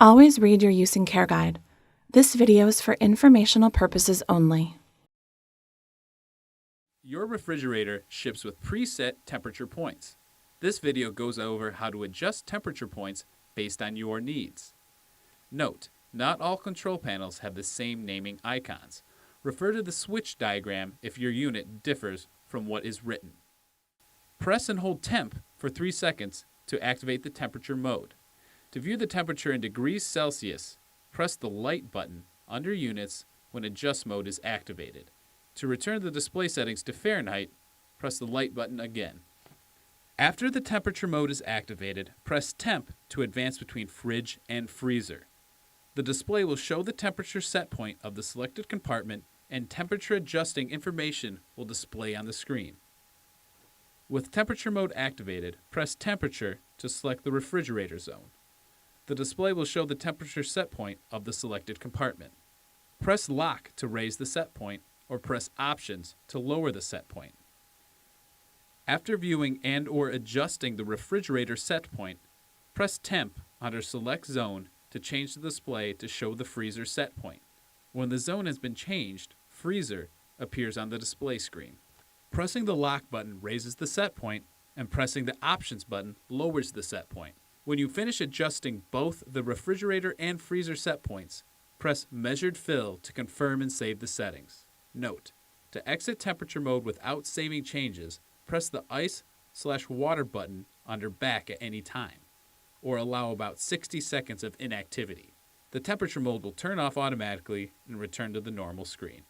Always read your using care guide. This video is for informational purposes only. Your refrigerator ships with preset temperature points. This video goes over how to adjust temperature points based on your needs. Note, not all control panels have the same naming icons. Refer to the switch diagram if your unit differs from what is written. Press and hold temp for 3 seconds to activate the temperature mode. To view the temperature in degrees Celsius, press the light button under Units when Adjust mode is activated. To return the display settings to Fahrenheit, press the light button again. After the temperature mode is activated, press Temp to advance between fridge and freezer. The display will show the temperature set point of the selected compartment, and temperature adjusting information will display on the screen. With temperature mode activated, press Temperature to select the refrigerator zone. The display will show the temperature set point of the selected compartment. Press Lock to raise the set point, or press Options to lower the set point. After viewing and/or adjusting the refrigerator set point, press Temp under Select Zone to change the display to show the freezer set point. When the zone has been changed, Freezer appears on the display screen. Pressing the Lock button raises the set point, and pressing the Options button lowers the set point. When you finish adjusting both the refrigerator and freezer set points, press Measured Fill to confirm and save the settings. Note, to exit temperature mode without saving changes, press the Ice/Water button under Back at any time, or allow about 60 seconds of inactivity. The temperature mode will turn off automatically and return to the normal screen.